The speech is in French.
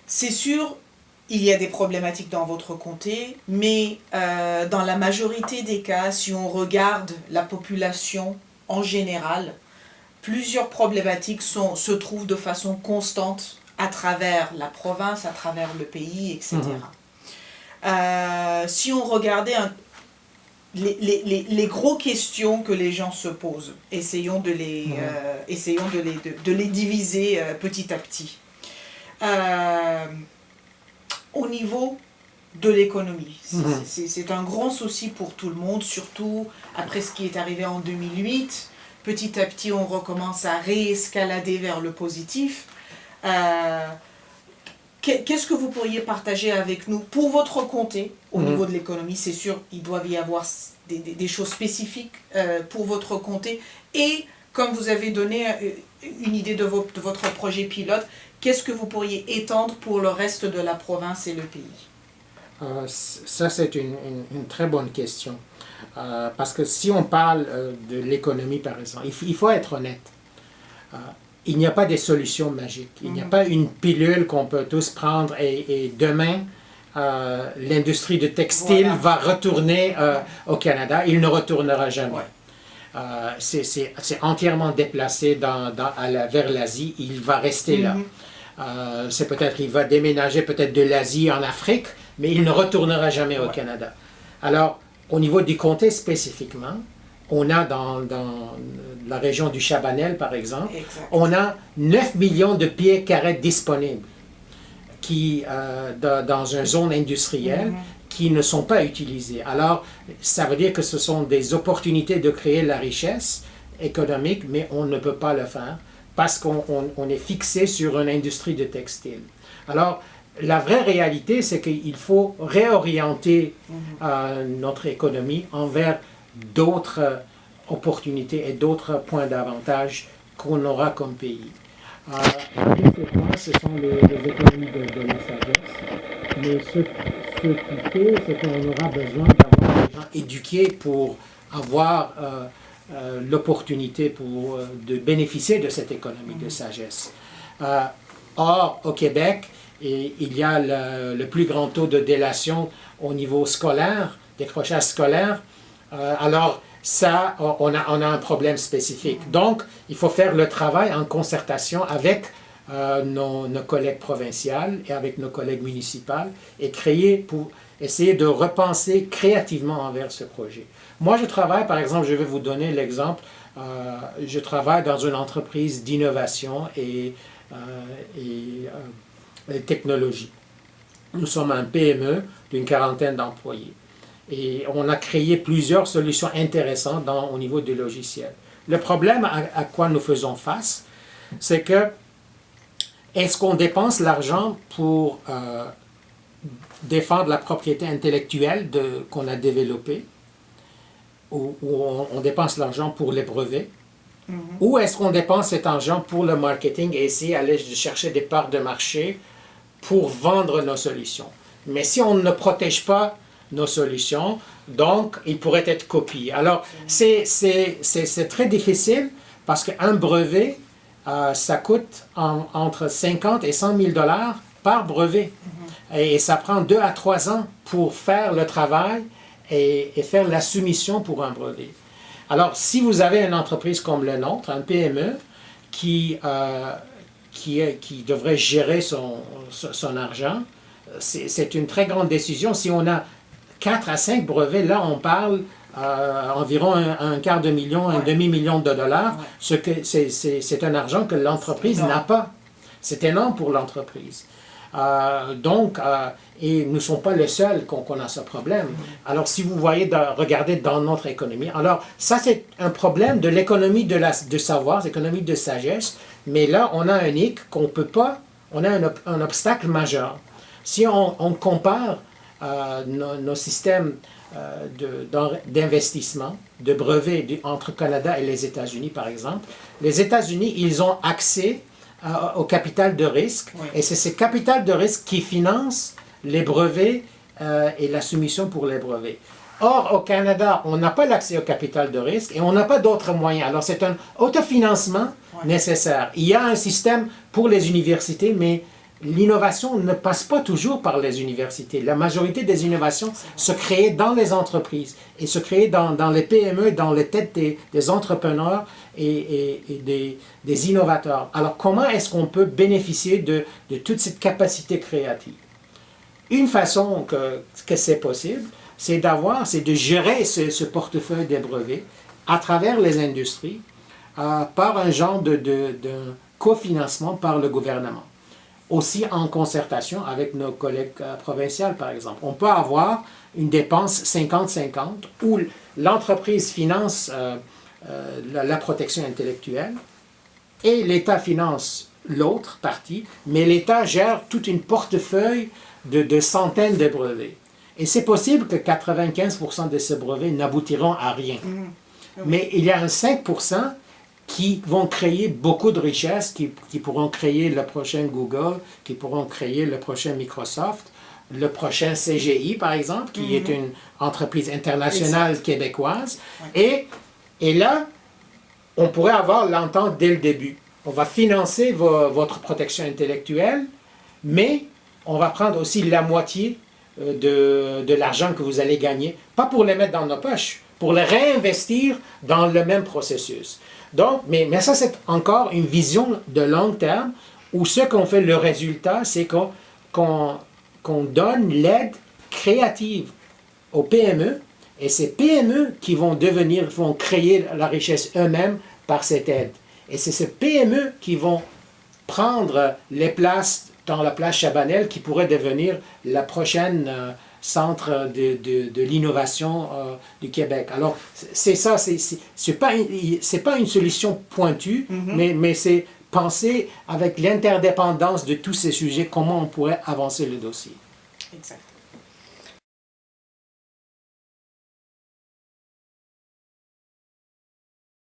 C'est sûr, il y a des problématiques dans votre comté, mais dans la majorité des cas, si on regarde la population en général, plusieurs problématiques se trouvent de façon constante à travers la province, à travers le pays, etc. Si on regardait les gros questions que les gens se posent, essayons de les diviser petit à petit. Au niveau de l'économie, c'est un grand souci pour tout le monde, surtout après ce qui est arrivé en 2008. Petit à petit, on recommence à réescalader vers le positif. Qu'est-ce que vous pourriez partager avec nous pour votre comté au niveau de l'économie? C'est sûr, il doit y avoir des choses spécifiques pour votre comté. Et comme vous avez donné une idée de votre projet pilote, qu'est-ce que vous pourriez étendre pour le reste de la province et le pays? Ça, c'est une très bonne question. Parce que si on parle de l'économie, par exemple, il faut être honnête. Il n'y a pas de solution magique. Il n'y a pas une pilule qu'on peut tous prendre et demain, l'industrie de textile va retourner au Canada. Il ne retournera jamais. C'est entièrement déplacé vers l'Asie. Il va rester là. Il va déménager peut-être de l'Asie en Afrique, mais il ne retournera jamais au Canada. Alors, au niveau du comté spécifiquement, on a dans la région du Chabanel, par exemple, on a 9 millions de pieds carrés disponibles dans une zone industrielle qui ne sont pas utilisés. Alors, ça veut dire que ce sont des opportunités de créer la richesse économique, mais on ne peut pas le faire parce qu'on est fixé sur une industrie de textile. Alors, la vraie réalité, c'est qu'il faut réorienter notre économie envers d'autres opportunités et d'autres points d'avantage qu'on aura comme pays. Ce sont les économies de la sagesse. Mais ce qui fait, c'est qu'on aura besoin d'avoir des gens éduqués pour avoir l'opportunité de bénéficier de cette économie de sagesse. Or, au Québec, il y a le plus grand taux de délation au niveau scolaire, décrochage scolaire. Alors, ça, on a un problème spécifique. Donc, il faut faire le travail en concertation avec nos collègues provinciales et avec nos collègues municipales et pour essayer de repenser créativement envers ce projet. Moi, je travaille, par exemple, je vais vous donner l'exemple, je travaille dans une entreprise d'innovation et technologie. Nous sommes un PME d'une 40aine d'employés. Et on a créé plusieurs solutions intéressantes au niveau des logiciels. Le problème à quoi nous faisons face, c'est que est-ce qu'on dépense l'argent pour défendre la propriété intellectuelle qu'on a développée, ou on dépense l'argent pour les brevets, ou est-ce qu'on dépense cet argent pour le marketing et essayer d'aller chercher des parts de marché pour vendre nos solutions? Mais si on ne protège pas nos solutions, donc ils pourraient être copiés. Alors, c'est très difficile parce qu'un brevet, ça coûte entre 50 et 100 000 $ par brevet. Et ça prend 2 à 3 ans pour faire le travail et faire la soumission pour un brevet. Alors, si vous avez une entreprise comme la nôtre, un PME, qui devrait gérer son argent, c'est une très grande décision. Si on a 4 à 5 brevets, là, on parle environ un quart de million, un demi-million de dollars. C'est un argent que l'entreprise n'a pas. C'est énorme pour l'entreprise. Et nous ne sommes pas les seuls qu'on a ce problème. Alors, si vous regardez dans notre économie, alors ça, c'est un problème de l'économie de savoir, l'économie de sagesse, mais là, on a un hic qu'on ne peut pas, on a un obstacle majeur. Si on compare nos systèmes d'investissement, de brevets entre Canada et les États-Unis, par exemple, les États-Unis, ils ont accès au capital de risque, et c'est ce capital de risque qui finance les brevets et la soumission pour les brevets. Or, au Canada, on n'a pas l'accès au capital de risque et on n'a pas d'autres moyens. Alors, c'est un autofinancement nécessaire. Il y a un système pour les universités, mais l'innovation ne passe pas toujours par les universités. La majorité des innovations se créent dans les entreprises et se créent dans les PME, dans les têtes des entrepreneurs et des innovateurs. Alors, comment est-ce qu'on peut bénéficier de toute cette capacité créative? Une façon que c'est possible, c'est de gérer ce portefeuille des brevets à travers les industries par un genre de cofinancement par le gouvernement. Aussi en concertation avec nos collègues provinciaux, par exemple. On peut avoir une dépense 50-50 où l'entreprise finance la protection intellectuelle et l'État finance l'autre partie, mais l'État gère toute une portefeuille de centaines de brevets. Et c'est possible que 95% de ces brevets n'aboutiront à rien. Mais il y a un 5% qui vont créer beaucoup de richesses, qui pourront créer le prochain Google, qui pourront créer le prochain Microsoft, le prochain CGI, par exemple, qui est une entreprise internationale québécoise. Et là, on pourrait avoir l'entente dès le début. On va financer votre protection intellectuelle, mais on va prendre aussi la moitié de l'argent que vous allez gagner, pas pour les mettre dans nos poches, pour les réinvestir dans le même processus. Donc, mais ça, c'est encore une vision de long terme où ce qu'on fait, le résultat, c'est qu'on donne l'aide créative aux PME et ces PME qui vont créer la richesse eux-mêmes par cette aide. Et c'est ces PME qui vont prendre les places dans la place Chabanel qui pourrait devenir la prochaine centre de l'innovation du Québec. Alors, c'est ça, c'est pas une solution pointue, mais c'est penser avec l'interdépendance de tous ces sujets, comment on pourrait avancer le dossier. Exact.